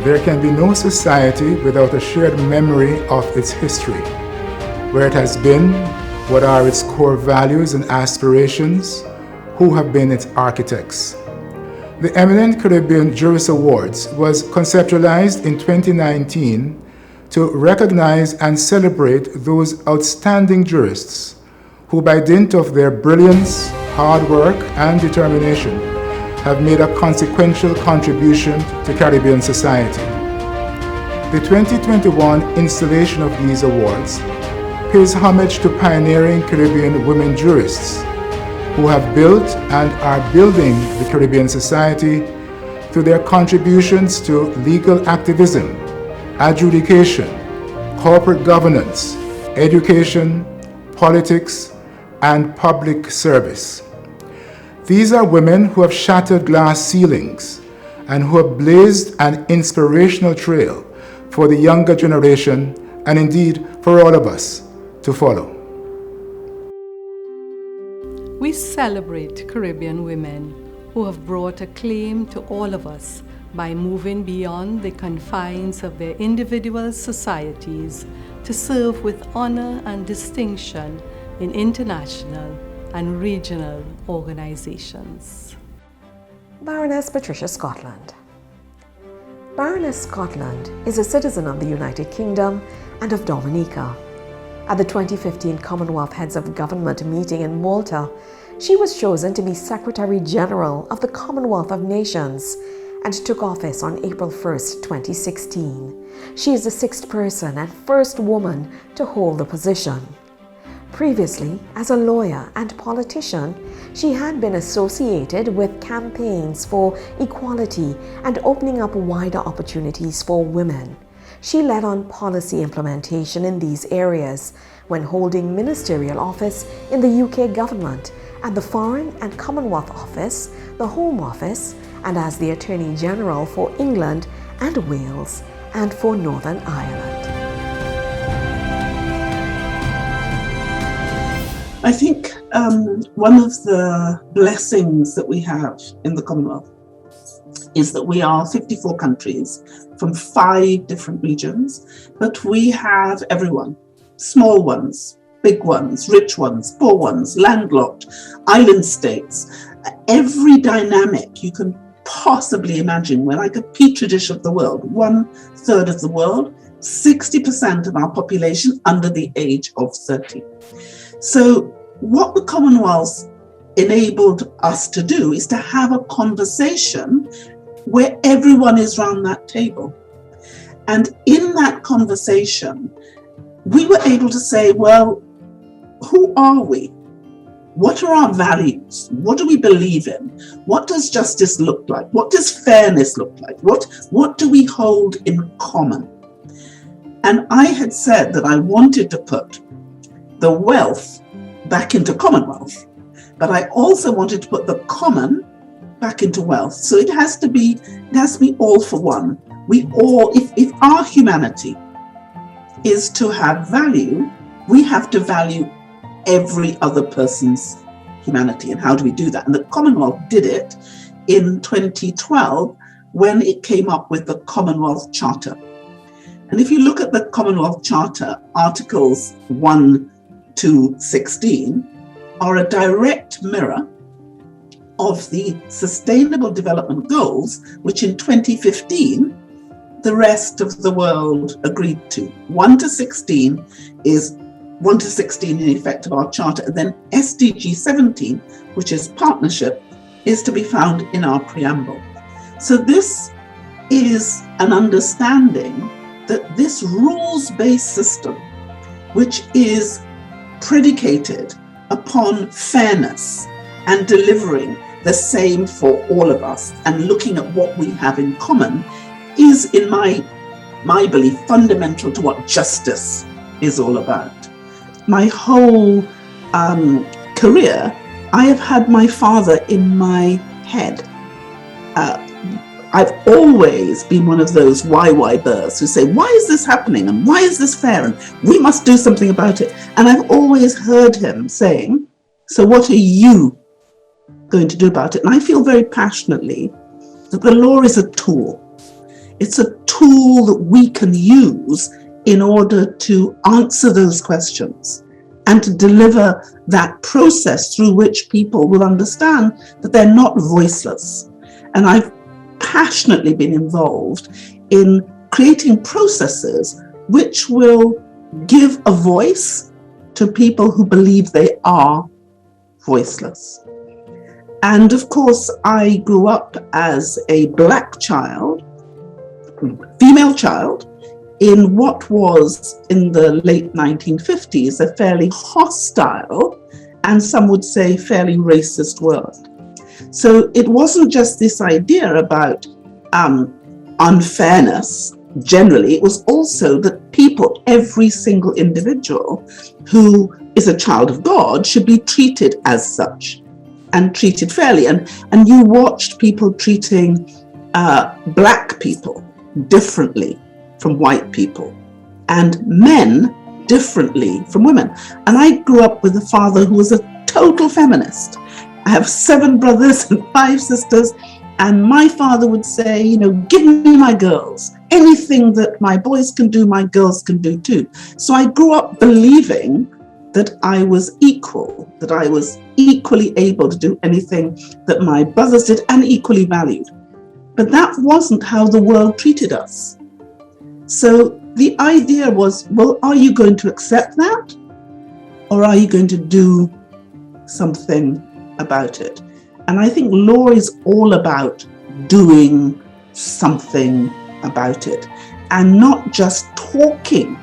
There can be no society without a shared memory of its history, where it has been, what are its core values and aspirations, who have been its architects. The Eminent Caribbean Jurist Awards was conceptualized in 2019 to recognize and celebrate those outstanding jurists who, by dint of their brilliance, hard work, and determination, have made a consequential contribution to Caribbean society. The 2021 installation of these awards pays homage to pioneering Caribbean women jurists who have built and are building the Caribbean society through their contributions to legal activism, adjudication, corporate governance, education, politics, and public service. These are women who have shattered glass ceilings and who have blazed an inspirational trail for the younger generation, and indeed for all of us to follow. We celebrate Caribbean women who have brought acclaim to all of us by moving beyond the confines of their individual societies to serve with honor and distinction in international and regional organizations. Baroness Patricia Scotland. Baroness Scotland is a citizen of the United Kingdom and of Dominica. At the 2015 Commonwealth Heads of Government meeting in Malta, she was chosen to be Secretary General of the Commonwealth of Nations and took office on April 1st, 2016. She is the sixth person and first woman to hold the position. Previously, as a lawyer and politician, she had been associated with campaigns for equality and opening up wider opportunities for women. She led on policy implementation in these areas when holding ministerial office in the UK government at the Foreign and Commonwealth Office, the Home Office, and as the Attorney General for England and Wales and for Northern Ireland. I think one of the blessings that we have in the Commonwealth is that we are 54 countries from 5 different regions, but we have everyone, small ones, big ones, rich ones, poor ones, landlocked, island states, every dynamic you can possibly imagine. We're like a petri dish of the world, 1/3 of the world, 60% of our population under the age of 30. So what the Commonwealth enabled us to do is to have a conversation where everyone is round that table. And in that conversation, we were able to say, well, who are we? What are our values? What do we believe in? What does justice look like? What does fairness look like? What do we hold in common? And I had said that I wanted to put the wealth back into Commonwealth, but I also wanted to put the common back into wealth. So it has to be all for one. We all, if our humanity is to have value, we have to value every other person's humanity. And how do we do that? And the Commonwealth did it in 2012 when it came up with the Commonwealth Charter. And if you look at the Commonwealth Charter, Articles 1 to 16 are a direct mirror of the Sustainable Development Goals, which in 2015, the rest of the world agreed to. 1 to 16 is 1 to 16 in effect of our charter. And then SDG 17, which is partnership, is to be found in our preamble. So this is an understanding that this rules-based system, which is predicated upon fairness and delivering the same for all of us and looking at what we have in common, is, in my belief, fundamental to what justice is all about. My whole career, I have had my father in my head. I've always been one of those why births who say, why is this happening? And why is this fair? And we must do something about it. And I've always heard him saying, so what are you going to do about it? And I feel very passionately that the law is a tool. It's a tool that we can use in order to answer those questions and to deliver that process through which people will understand that they're not voiceless. And I've passionately been involved in creating processes which will give a voice to people who believe they are voiceless. And of course, I grew up as a Black child, female child, in what was, in the late 1950s, a fairly hostile, and some would say fairly racist world. So it wasn't just this idea about unfairness generally, it was also that people, every single individual who is a child of God, should be treated as such and treated fairly. And you watched people treating Black people differently from white people, and men differently from women. And I grew up with a father who was a total feminist. I have 7 brothers and 5 sisters, and my father would say, you know, give me my girls. Anything that my boys can do, my girls can do too. So I grew up believing that I was equal, that I was equally able to do anything that my brothers did and equally valued. But that wasn't how the world treated us. So the idea was, well, are you going to accept that? Or are you going to do something about it? And I think law is all about doing something about it, and not just talking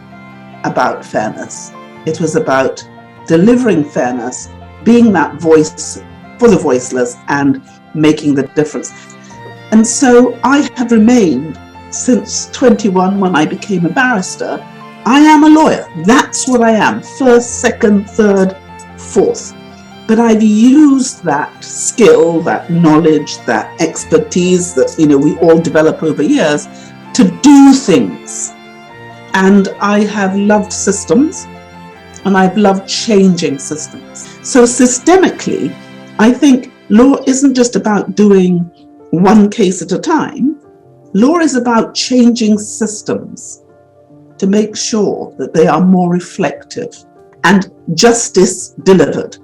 about fairness. It was about delivering fairness, being that voice for the voiceless, and making the difference. And so I have remained since 21, when I became a barrister. I am a lawyer. That's what I am. First, second, third, fourth. But I've used that skill, that knowledge, that expertise that, you know, we all develop over years to do things. And I have loved systems, and I've loved changing systems. So systemically, I think law isn't just about doing one case at a time. Law is about changing systems to make sure that they are more reflective and justice delivered.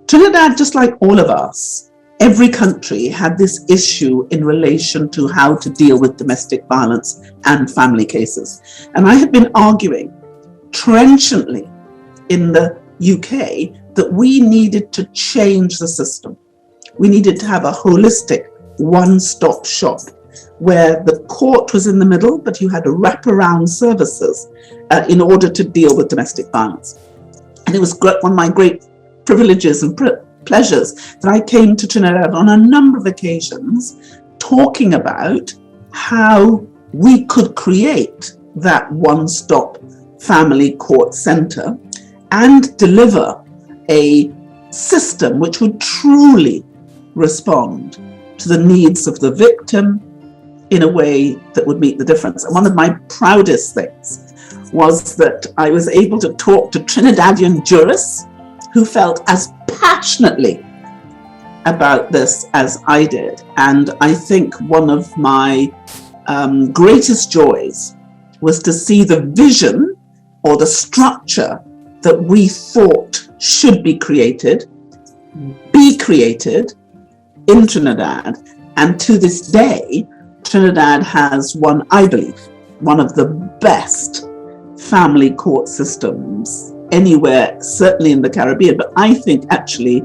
Trinidad, just like all of us, every country had this issue in relation to how to deal with domestic violence and family cases. And I have been arguing trenchantly in the UK that we needed to change the system. We needed to have a holistic one-stop shop where the court was in the middle, but you had wraparound services in order to deal with domestic violence. And it was one of my great privileges and pleasures that I came to Trinidad on a number of occasions talking about how we could create that one-stop family court centre and deliver a system which would truly respond to the needs of the victim in a way that would make the difference. And one of my proudest things was that I was able to talk to Trinidadian jurists who felt as passionately about this as I did. And I think one of my greatest joys was to see the vision or the structure that we thought should be created in Trinidad. And to this day, Trinidad has one, I believe, one of the best family court systems anywhere, certainly in the Caribbean, but I think actually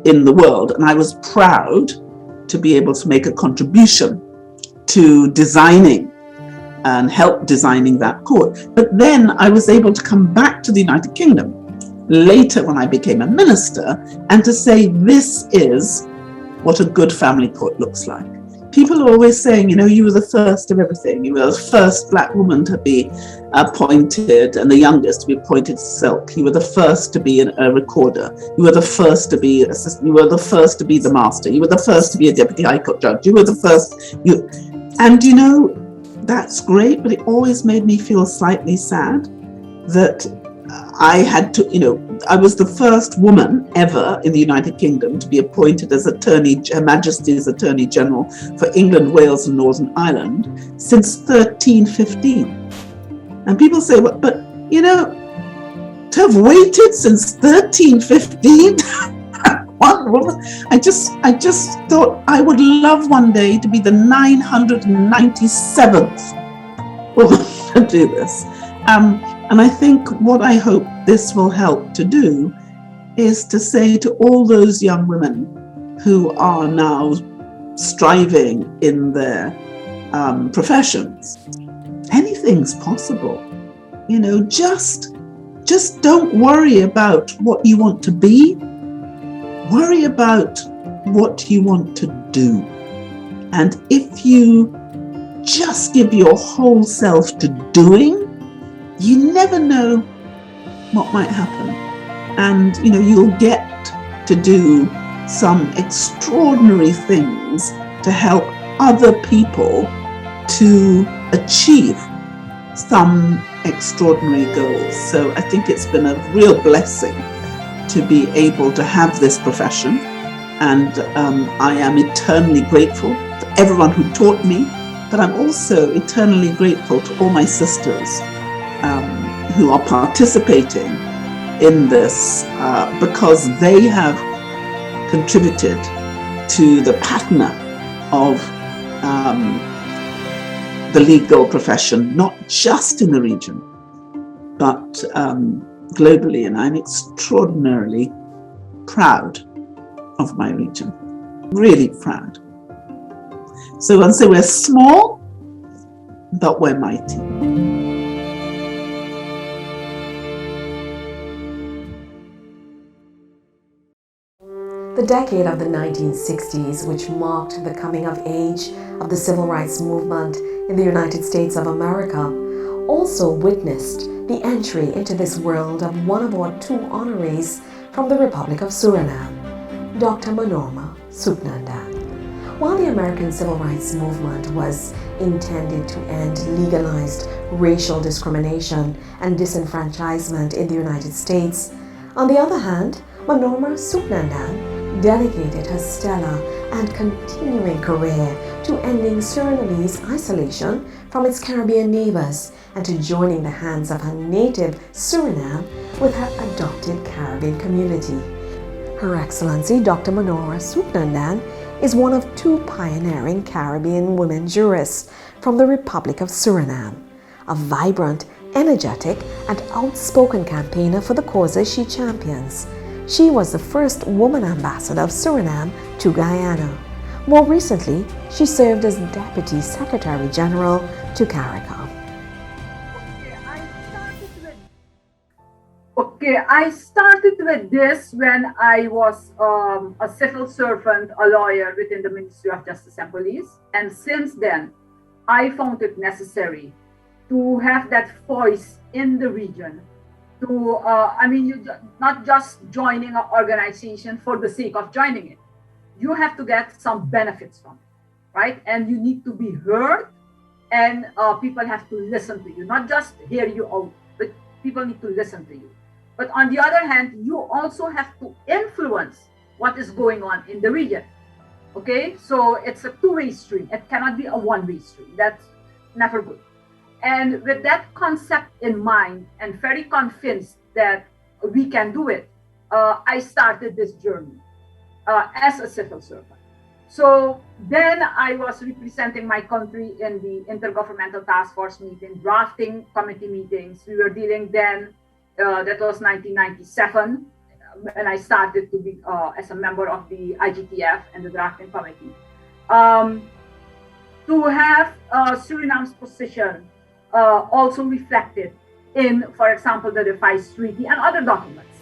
in the world. And I was proud to be able to make a contribution to designing and help designing that court. But then I was able to come back to the United Kingdom later when I became a minister and to say, this is what a good family court looks like. People are always saying, you know, you were the first of everything. You were the first Black woman to be appointed and the youngest to be appointed to Silk. You were the first to be a recorder. You were the first to be assistant. You were the first to be the master. You were the first to be a deputy high court judge. You were the first. And you know, that's great, but it always made me feel slightly sad that I had to, I was the first woman ever in the United Kingdom to be appointed as Her Majesty's Attorney General for England, Wales and Northern Ireland since 1315. And people say, well, but to have waited since 1315, one woman, I just thought I would love one day to be the 997th woman to do this. And I think what I hope this will help to do is to say to all those young women who are now striving in their professions, anything's possible. Just don't worry about what you want to be. Worry about what you want to do. And if you just give your whole self to doing, you never know what might happen. And, you'll get to do some extraordinary things to help other people to achieve some extraordinary goals. So I think it's been a real blessing to be able to have this profession. And I am eternally grateful to everyone who taught me, but I'm also eternally grateful to all my sisters who are participating in this because they have contributed to the patina of the legal profession, not just in the region, but globally. And I'm extraordinarily proud of my region, really proud. So I'll say we're small, but we're mighty. The decade of the 1960s, which marked the coming of age of the civil rights movement in the United States of America, also witnessed the entry into this world of one of our two honorees from the Republic of Suriname, Dr. Manorma Soeknandan. While the American civil rights movement was intended to end legalized racial discrimination and disenfranchisement in the United States, on the other hand, Manorma Soeknandan dedicated her stellar and continuing career to ending Surinamese isolation from its Caribbean neighbors and to joining the hands of her native Suriname with her adopted Caribbean community. Her Excellency Dr. Manorma Soeknandan is one of two pioneering Caribbean women jurists from the Republic of Suriname, a vibrant, energetic, and outspoken campaigner for the causes she champions. She was the first woman ambassador of Suriname to Guyana. More recently, she served as Deputy Secretary General to CARICOM. I started with this when I was a civil servant, a lawyer within the Ministry of Justice and Police. And since then, I found it necessary to have that voice in the region. You not just joining an organization for the sake of joining it. You have to get some benefits from it, right? And you need to be heard, and people have to listen to you, not just hear you out, but people need to listen to you. But on the other hand, you also have to influence what is going on in the region. Okay, so it's a two-way stream. It cannot be a one-way stream. That's never good. And with that concept in mind, and very convinced that we can do it, I started this journey as a civil servant. So then I was representing my country in the Intergovernmental Task Force meeting, drafting committee meetings. We were dealing then, that was 1997, when I started to be as a member of the IGTF and the drafting committee. To have Suriname's position also reflected in, for example, the Defies Treaty and other documents.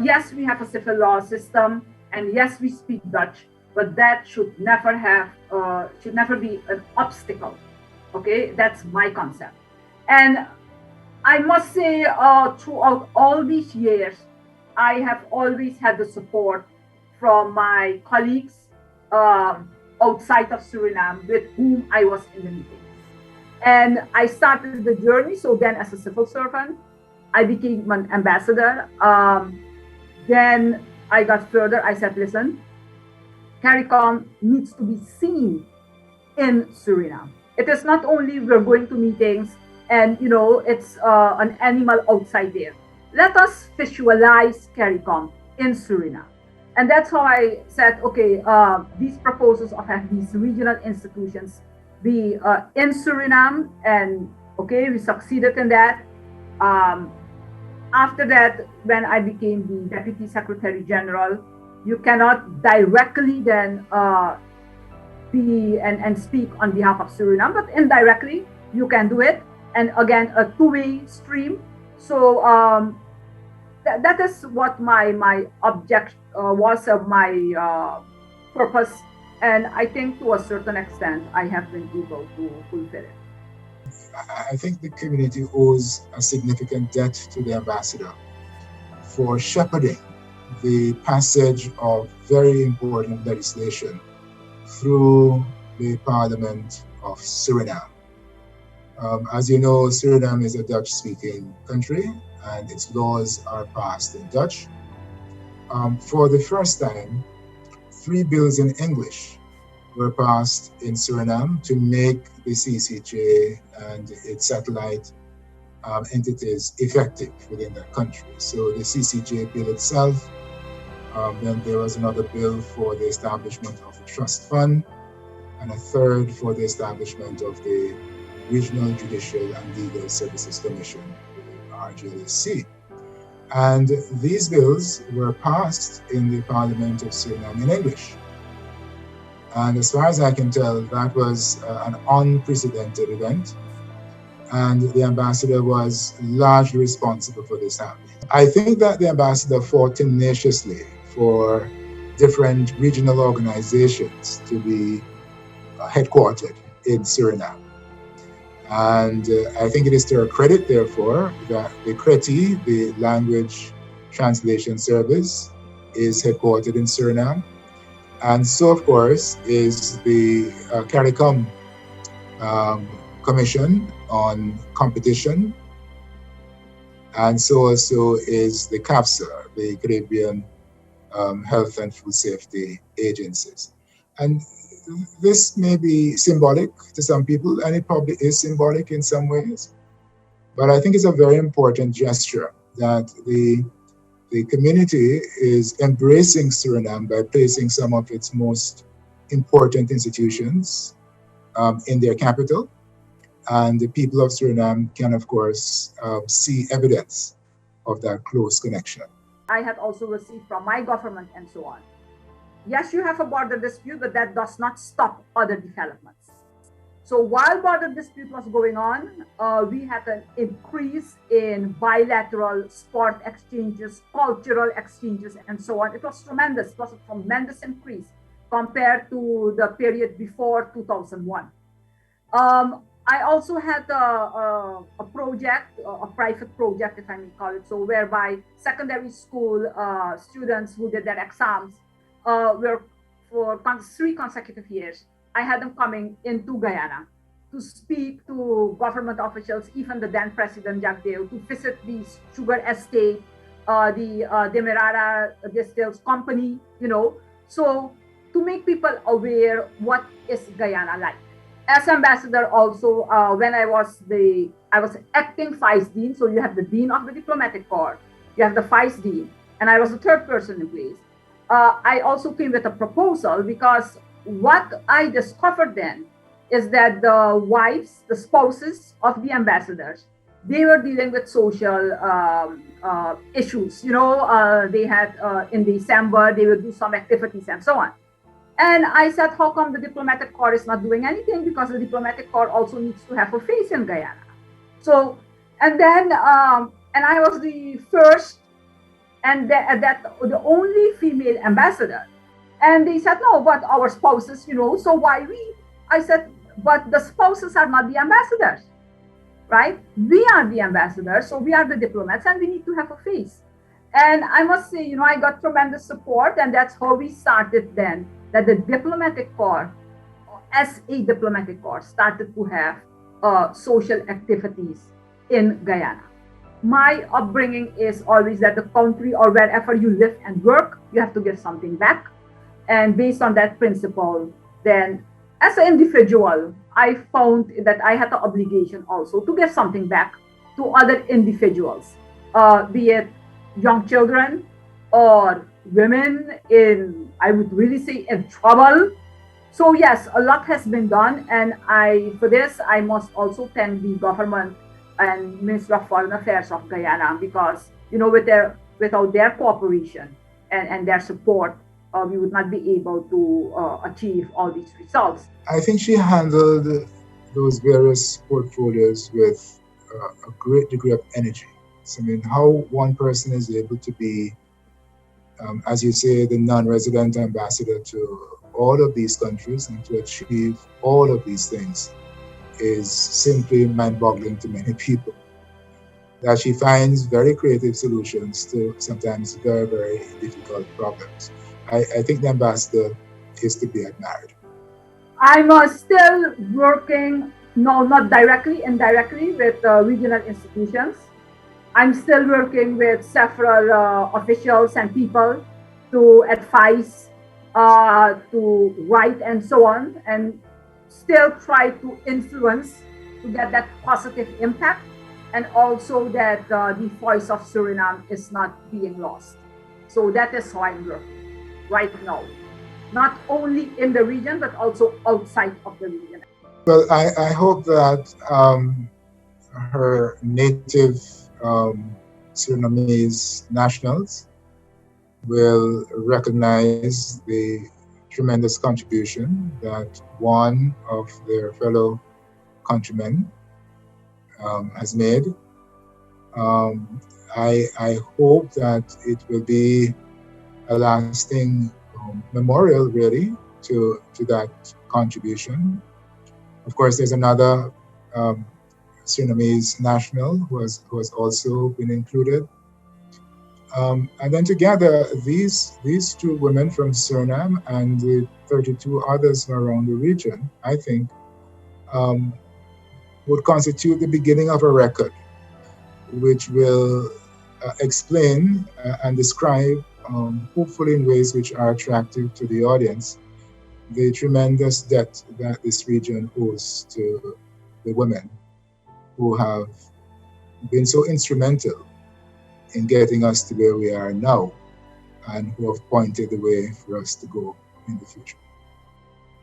Yes, we have a civil law system, and yes, we speak Dutch, but that should never be an obstacle. Okay, that's my concept. And I must say, throughout all these years, I have always had the support from my colleagues outside of Suriname with whom I was in the meeting. And I started the journey, so then as a civil servant, I became an ambassador. Then I got further. I said, listen, CARICOM needs to be seen in Suriname. It is not only we're going to meetings and, you know, it's an animal outside there. Let us visualize CARICOM in Suriname. And that's how I said, okay, these proposals of having these regional institutions be in Suriname, and okay, we succeeded in that. After that, when I became the Deputy Secretary General, you cannot directly then be and speak on behalf of Suriname, but indirectly you can do it. And again, a two-way stream. So that is what my object was of my purpose. And I think to a certain extent, I have been able to fulfill it. I think the community owes a significant debt to the ambassador for shepherding the passage of very important legislation through the Parliament of Suriname. As you know, Suriname is a Dutch-speaking country, and its laws are passed in Dutch. For the first time, 3 bills in English were passed in Suriname to make the CCJ and its satellite entities effective within that country. So the CCJ bill itself, then there was another bill for the establishment of a trust fund, and a third for the establishment of the Regional Judicial and Legal Services Commission, the RJLSC. And these bills were passed in the Parliament of Suriname in English. And as far as I can tell, that was an unprecedented event. And the ambassador was largely responsible for this happening. I think that the ambassador fought tenaciously for different regional organizations to be headquartered in Suriname. And I think it is to her credit, therefore, that the CRETI, the Language Translation Service, is headquartered in Suriname. And so, of course, is the CARICOM Commission on Competition. And so also is the CAFSA, the Caribbean Health and Food Safety Agencies. And this may be symbolic to some people, and it probably is symbolic in some ways. But I think it's a very important gesture that the community is embracing Suriname by placing some of its most important institutions in their capital. And the people of Suriname can, of course, see evidence of that close connection. I had also received from my government and so on. Yes, you have a border dispute, but that does not stop other developments. So while border dispute was going on, we had an increase in bilateral sport exchanges, cultural exchanges, and so on. It was tremendous. It was a tremendous increase compared to the period before 2001. I also had a project, a private project, if I may call it so, whereby secondary school students who did their exams were for 3 consecutive years. I had them coming into Guyana to speak to government officials, even the then President Jack Dale, to visit the sugar estate, the Demerara Distills Company, you know, so to make people aware what is Guyana like. As ambassador also, when I was acting Vice Dean, so you have the Dean of the Diplomatic Corps, you have the Vice Dean, and I was the 3rd person in place. I also came with a proposal because what I discovered then is that the wives, the spouses of the ambassadors, they were dealing with social issues. You know, they had in December, they would do some activities and so on. And I said, how come the Diplomatic Corps is not doing anything? Because the Diplomatic Corps also needs to have a face in Guyana. So, and then, and I was the first and the only female ambassador. And they said, no, but our spouses, you know, so why we? I said, but the spouses are not the ambassadors, right? We are the ambassadors, so we are the diplomats, and we need to have a face. And I must say, you know, I got tremendous support, and that's how we started then, that the Diplomatic Corps, as a Diplomatic Corps, started to have social activities in Guyana. my upbringing is always that the country or wherever you live and work, you have to give something back. And based on that principle, then as an individual, I found that I had the obligation also to give something back to other individuals, be it young children or women in, I would really say, in trouble. So yes, a lot has been done, and for this I must also thank the government and Ministry of Foreign Affairs of Guyana, because without their cooperation and their support, we would not be able to achieve all these results. I think she handled those various portfolios with a great degree of energy. So, I mean, how one person is able to be, as you say, the non-resident ambassador to all of these countries and to achieve all of these things is simply mind-boggling to many people. That she finds very creative solutions to sometimes very, very difficult problems. I think the ambassador is to be admired. I'm still working, no, not directly, indirectly with regional institutions. I'm still working with several officials and people to advise, to write and so on, and still try to influence to get that positive impact, and also that the voice of Suriname is not being lost. So that is how I'm working right now, not only in the region, but also outside of the region. Well, I hope that her native Surinamese nationals will recognize the tremendous contribution that one of their fellow countrymen has made. I hope that it will be a lasting memorial, really, to that contribution. Of course, there's another Surinamese national who has also been included. And then together, these two women from Suriname and the 32 others from around the region, I think, would constitute the beginning of a record which will explain and describe, hopefully in ways which are attractive to the audience, the tremendous debt that this region owes to the women who have been so instrumental in getting us to where we are now, and who have pointed the way for us to go in the future.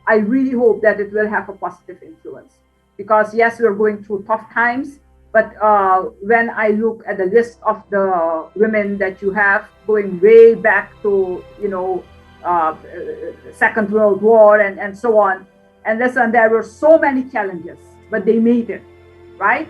I really hope that it will have a positive influence, because yes, we're going through tough times, but when I look at the list of the women that you have going way back to, Second World War and so on, and listen, there were so many challenges, but they made it, right?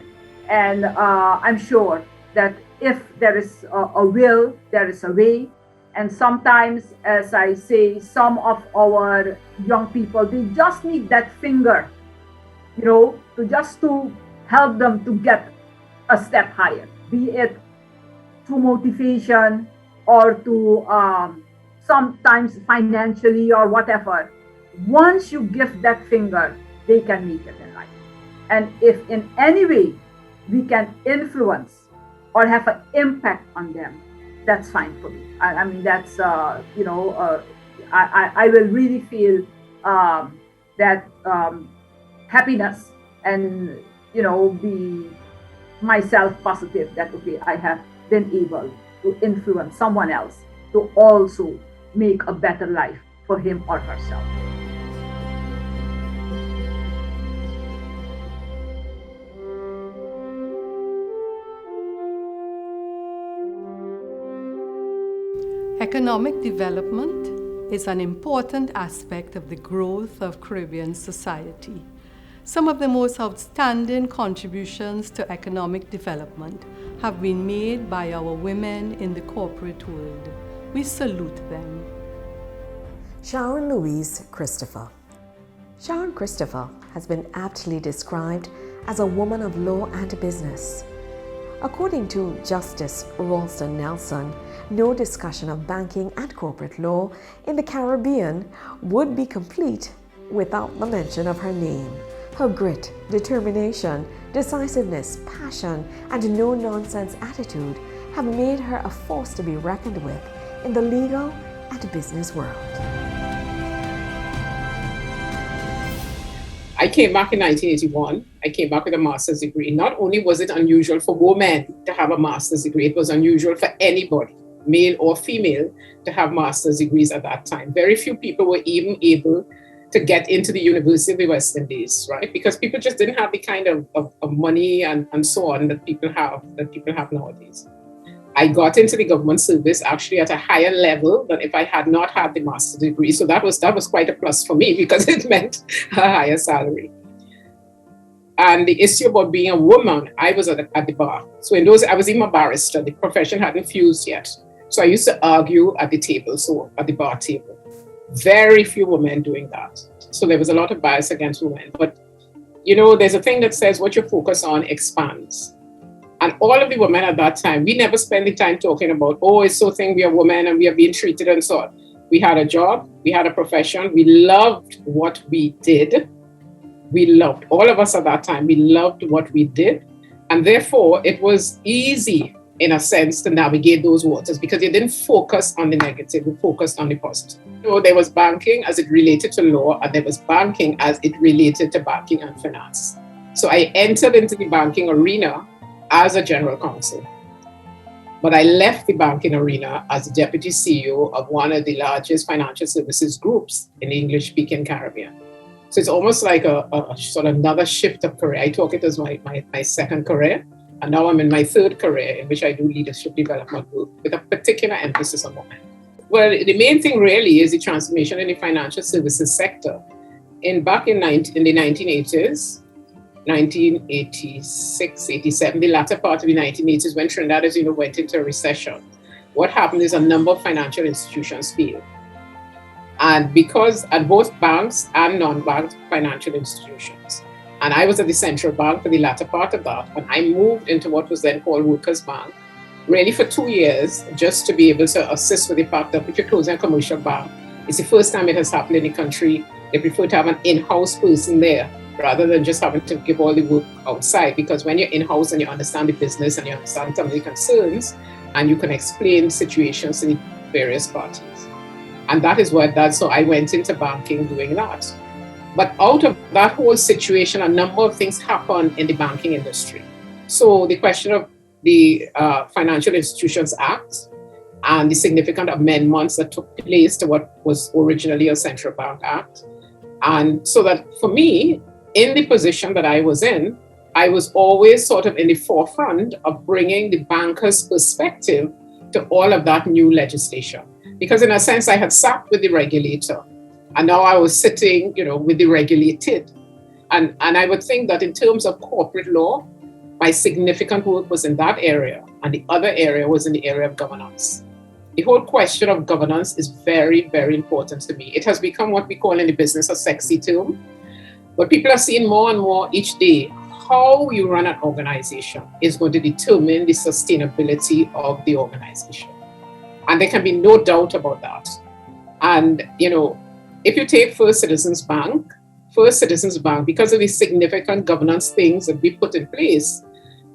And I'm sure that if there is a will, there is a way. And sometimes, as I say, some of our young people, they just need that finger, to help them to get a step higher, be it through motivation or to sometimes financially or whatever. Once you give that finger, they can make it in life. And if in any way we can influence or have an impact on them, that's fine for me. I mean, that's, I will really feel that happiness and, be myself positive that, okay, I have been able to influence someone else to also make a better life for him or herself. Economic development is an important aspect of the growth of Caribbean society. Some of the most outstanding contributions to economic development have been made by our women in the corporate world. We salute them. Sharon Louise Christopher. Sharon Christopher has been aptly described as a woman of law and business. According to Justice Ralston Nelson, no discussion of banking and corporate law in the Caribbean would be complete without the mention of her name. Her grit, determination, decisiveness, passion, and no-nonsense attitude have made her a force to be reckoned with in the legal and business world. I came back in 1981. I came back with a master's degree. Not only was it unusual for women to have a master's degree, it was unusual for anybody, male or female, to have master's degrees at that time. Very few people were even able to get into the University of the West Indies, right? Because people just didn't have the kind of money and so on that people have nowadays. I got into the government service actually at a higher level than if I had not had the master's degree. So that was quite a plus for me because it meant a higher salary. And the issue about being a woman, I was at the bar. So in those, I was even a barrister. The profession hadn't fused yet. So I used to argue at the table, so at the bar table. Very few women doing that. So there was a lot of bias against women. But, you know, there's a thing that says what you focus on expands. And all of the women at that time, we never spent the time talking about, oh, it's so thing we are women and we are being treated and so on. We had a job, we had a profession, we loved what we did. We loved, all of us at that time, we loved what we did. And therefore, it was easy, in a sense, to navigate those waters because you didn't focus on the negative, you focused on the positive. So there was banking as it related to law, and there was banking as it related to banking and finance. So I entered into the banking arena as a general counsel. But I left the banking arena as the deputy CEO of one of the largest financial services groups in the English-speaking Caribbean. So it's almost like a sort of another shift of career. I talk it as my second career. And now I'm in my third career in which I do leadership development work with a particular emphasis on women. Well, the main thing really is the transformation in the financial services sector. Back in the 1980s, 1986, 87, the latter part of the 1980s, when Trinidad, as you know, went into a recession, what happened is a number of financial institutions failed. And because at both banks and non-bank financial institutions, and I was at the central bank for the latter part of that, and I moved into what was then called Workers' Bank, really for 2 years, just to be able to assist with the fact that if you're closing a commercial bank, it's the first time it has happened in the country. They prefer to have an in-house person there rather than just having to give all the work outside. Because when you're in-house and you understand the business and you understand some of the concerns, and you can explain situations to the various parties. And that is what that, so I went into banking doing that. But out of that whole situation, a number of things happened in the banking industry. So the question of the Financial Institutions Act and the significant amendments that took place to what was originally a Central Bank Act. And so that for me, in the position that I was in, I was always sort of in the forefront of bringing the banker's perspective to all of that new legislation. Because in a sense, I had sat with the regulator, and now I was sitting, with the regulated. And I would think that in terms of corporate law, my significant work was in that area, and the other area was in the area of governance. The whole question of governance is very, very important to me. It has become what we call in the business a sexy term, but people are seeing more and more each day how you run an organization is going to determine the sustainability of the organization. And there can be no doubt about that. And, if you take First Citizens Bank, because of the significant governance things that we put in place,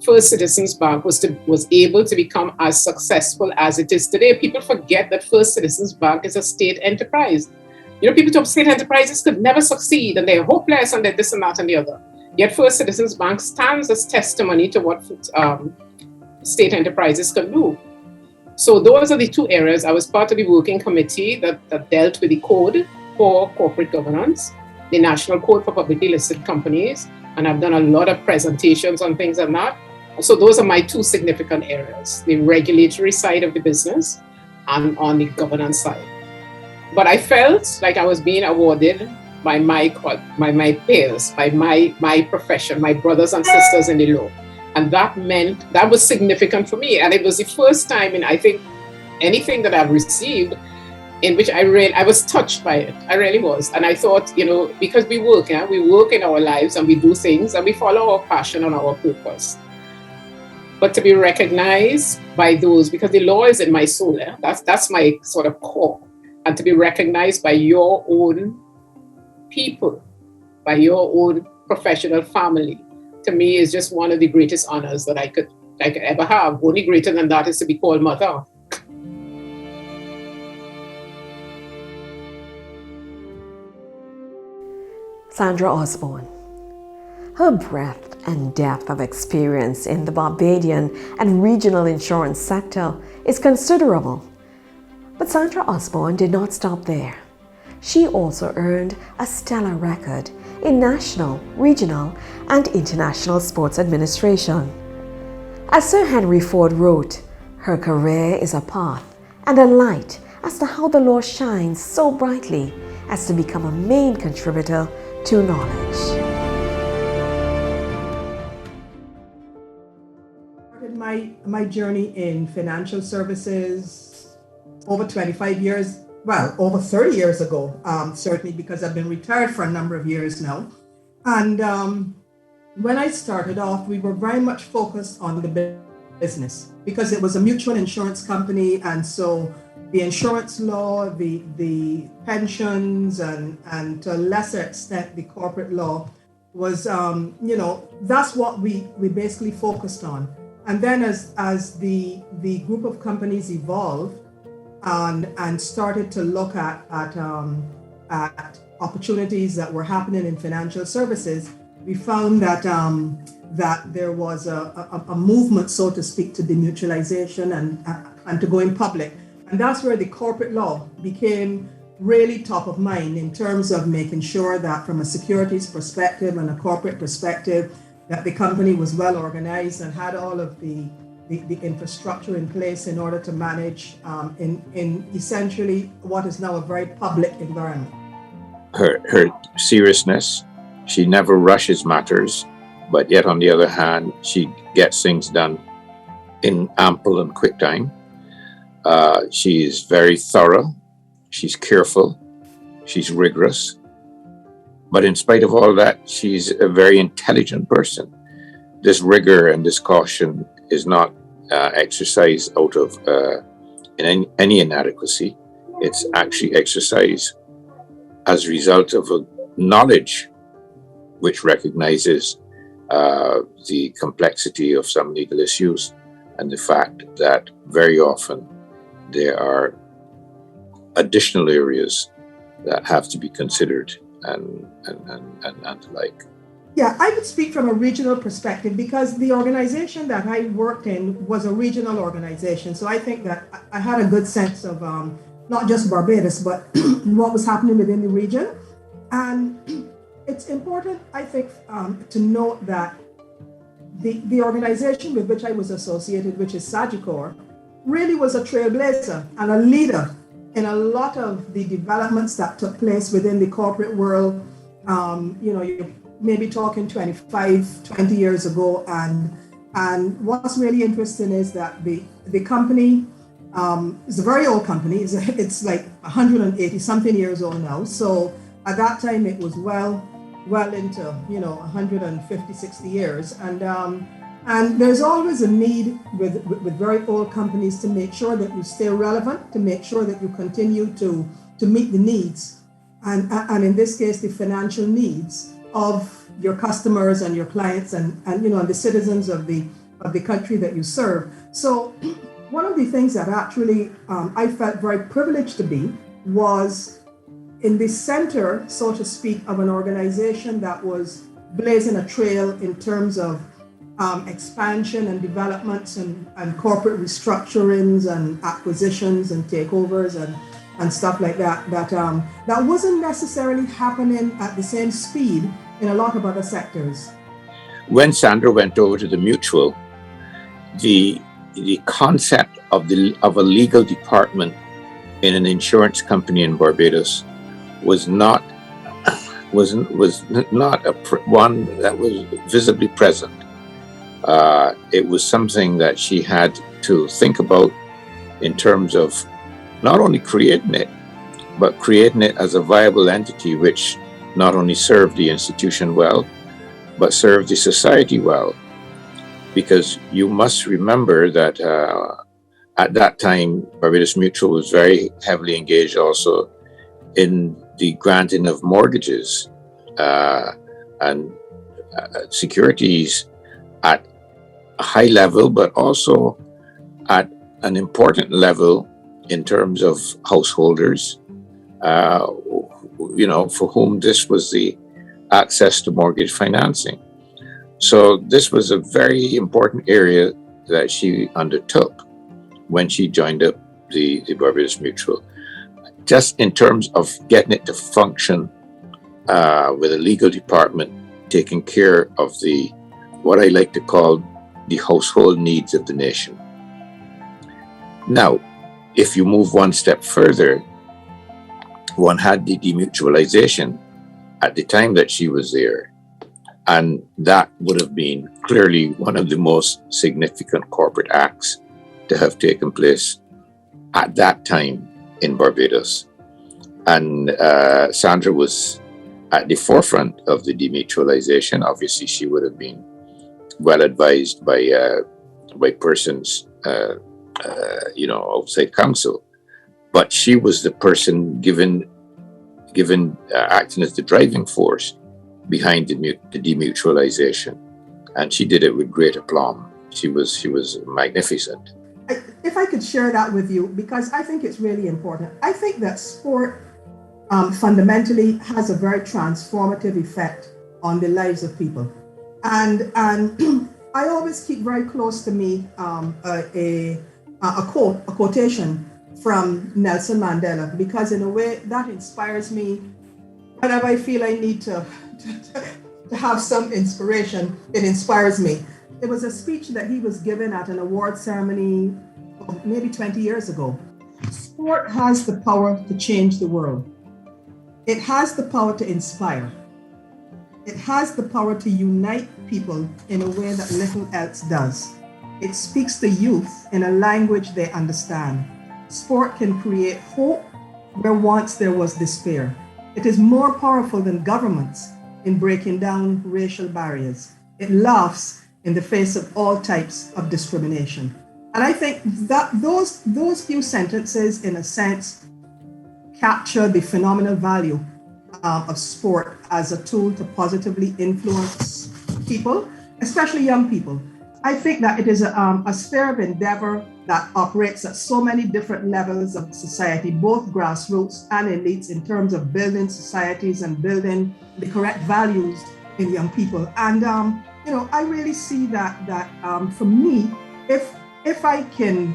First Citizens Bank was able to become as successful as it is today. People forget that First Citizens Bank is a state enterprise. People talk state enterprises could never succeed and they're hopeless and they're this and that and the other. Yet First Citizens Bank stands as testimony to what state enterprises can do. So those are the two areas. I was part of the working committee that dealt with the code for corporate governance, the National Code for Publicly Listed Companies, and I've done a lot of presentations on things like that. So those are my two significant areas, the regulatory side of the business and on the governance side. But I felt like I was being awarded by my peers, by my profession, my brothers and sisters in the law. And that was significant for me. And it was the first time in, I think, anything that I've received in which I was touched by it. I really was. And I thought, because we work in our lives and we do things and we follow our passion and our purpose. But to be recognized by those, because the law is in my soul, that's my sort of core. And to be recognized by your own people, by your own professional family, to me, is just one of the greatest honors that I could ever have. Only greater than that is to be called mother. Sandra Osborne. Her breadth and depth of experience in the Barbadian and regional insurance sector is considerable. But Sandra Osborne did not stop there. She also earned a stellar record in national, regional, and international sports administration. As Sir Henry Ford wrote, her career is a path and a light as to how the law shines so brightly as to become a main contributor to knowledge. My journey in financial services over 25 years, well, over 30 years ago, certainly, because I've been retired for a number of years now. And when I started off, we were very much focused on the business because it was a mutual insurance company. And so the insurance law, the pensions, and to a lesser extent, the corporate law was, that's what we basically focused on. And then as the group of companies evolved and started to look at opportunities that were happening in financial services, we found that that there was a movement, so to speak, to demutualization and to going public. And that's where the corporate law became really top of mind in terms of making sure that from a securities perspective and a corporate perspective, that the company was well organized and had all of the infrastructure in place in order to manage in essentially what is now a very public environment. Her seriousness, she never rushes matters, but yet on the other hand, she gets things done in ample and quick time. She is very thorough, she's careful, she's rigorous. But in spite of all that, she's a very intelligent person. This rigor and this caution is not exercised out of any inadequacy. It's actually exercised as a result of a knowledge which recognizes the complexity of some legal issues and the fact that very often there are additional areas that have to be considered and the like. Yeah, I would speak from a regional perspective because the organization that I worked in was a regional organization. So I think that I had a good sense of not just Barbados, but what was happening within the region. And it's important, I think, to note that the organization with which I was associated, which is Sagicor, really was a trailblazer and a leader in a lot of the developments that took place within the corporate world. You may be talking 25, 20 years ago. And what's really interesting is that the company is a very old company. It's like 180 something years old now. So at that time, it was well into, 150, 60 years. And there's always a need with very old companies to make sure that you stay relevant, to make sure that you continue to meet the needs, and in this case, the financial needs of your customers and your clients and the citizens of the country that you serve. So one of the things that actually I felt very privileged to be was in the center, so to speak, of an organization that was blazing a trail in terms of expansion and developments and corporate restructurings and acquisitions and takeovers and stuff like that that wasn't necessarily happening at the same speed in a lot of other sectors. When Sandra went over to the mutual, the concept of a legal department in an insurance company in Barbados was not one that was visibly present. It was something that she had to think about in terms of not only creating it, but creating it as a viable entity which not only served the institution well, but served the society well. Because you must remember that at that time, Barbados Mutual was very heavily engaged also in the granting of mortgages. And securities at a high level, but also at an important level in terms of householders, for whom this was the access to mortgage financing. So this was a very important area that she undertook when she joined up the Barbados Mutual, just in terms of getting it to function with a legal department taking care of what I like to call the household needs of the nation. Now, if you move one step further, one had the demutualization at the time that she was there. And that would have been clearly one of the most significant corporate acts to have taken place at that time in Barbados. And Sandra was at the forefront of the demutualization. Obviously, she would have been well advised by persons, outside counsel. But she was the person acting as the driving force behind the demutualization, and she did it with great aplomb. She was magnificent. If I could share that with you, because I think it's really important. I think that sport fundamentally has a very transformative effect on the lives of people, and I always keep very close to me a quotation from Nelson Mandela, because in a way that inspires me whenever I feel I need to have some inspiration. It inspires me. It was a speech that he was given at an award ceremony maybe 20 years ago. Sport has the power to change the world. It has the power to inspire. It has the power to unite people in a way that little else does. It speaks to youth in a language they understand. Sport can create hope where once there was despair. It is more powerful than governments in breaking down racial barriers. It laughs in the face of all types of discrimination. And I think that those few sentences, in a sense, capture the phenomenal value of sport as a tool to positively influence people, especially young people. I think that it is a sphere of endeavor that operates at so many different levels of society, both grassroots and elites, in terms of building societies and building the correct values in young people. And I really see that for me, if I can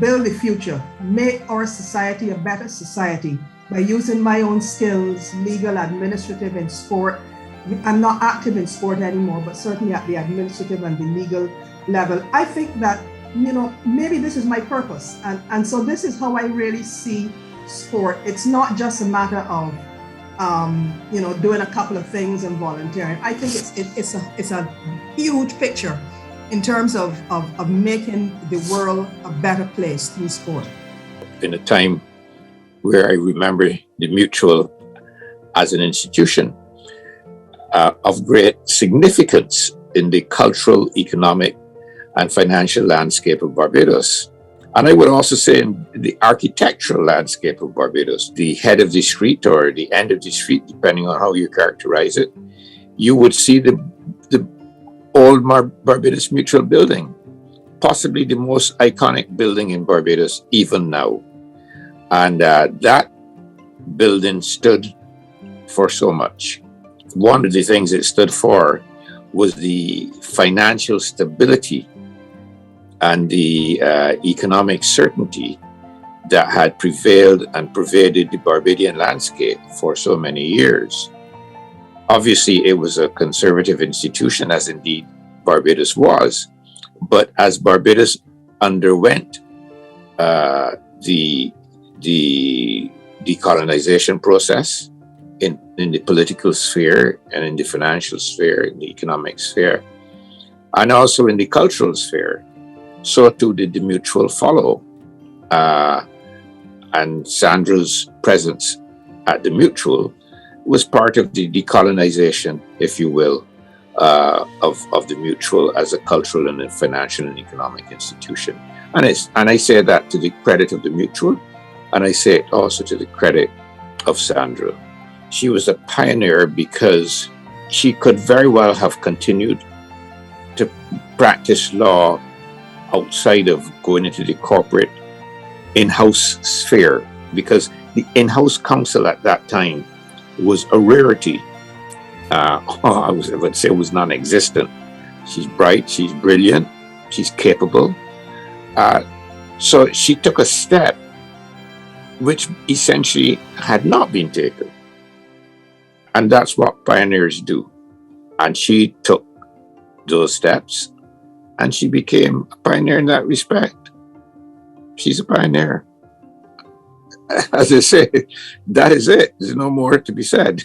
build the future, make our society a better society by using my own skills, legal, administrative, in sport. I'm not active in sport anymore, but certainly at the administrative and the legal level. I think that, maybe this is my purpose. And so this is how I really see sport. It's not just a matter of, doing a couple of things and volunteering. I think it's a huge picture in terms of making the world a better place through sport. In a time where I remember the Mutual as an institution of great significance in the cultural, economic, and financial landscape of Barbados. And I would also say in the architectural landscape of Barbados, the head of the street or the end of the street, depending on how you characterize it, you would see the old Barbados Mutual building, possibly the most iconic building in Barbados even now. And that building stood for so much. One of the things it stood for was the financial stability and the economic certainty that had prevailed and pervaded the Barbadian landscape for so many years. Obviously, it was a conservative institution, as indeed Barbados was. But as Barbados underwent the decolonization process in the political sphere and in the financial sphere, in the economic sphere, and also in the cultural sphere, so too did the Mutual follow. And Sandra's presence at the Mutual was part of the decolonization, if you will, of the Mutual as a cultural and a financial and economic institution. And I say that to the credit of the Mutual, and I say it also to the credit of Sandra. She was a pioneer because she could very well have continued to practice law outside of going into the corporate in-house sphere, because the in-house counsel at that time was a rarity. I would say it was non-existent. She's bright, she's brilliant, she's capable. So she took a step which essentially had not been taken. And that's what pioneers do. And she took those steps and she became a pioneer in that respect. She's a pioneer. As I say, that is it. There's no more to be said.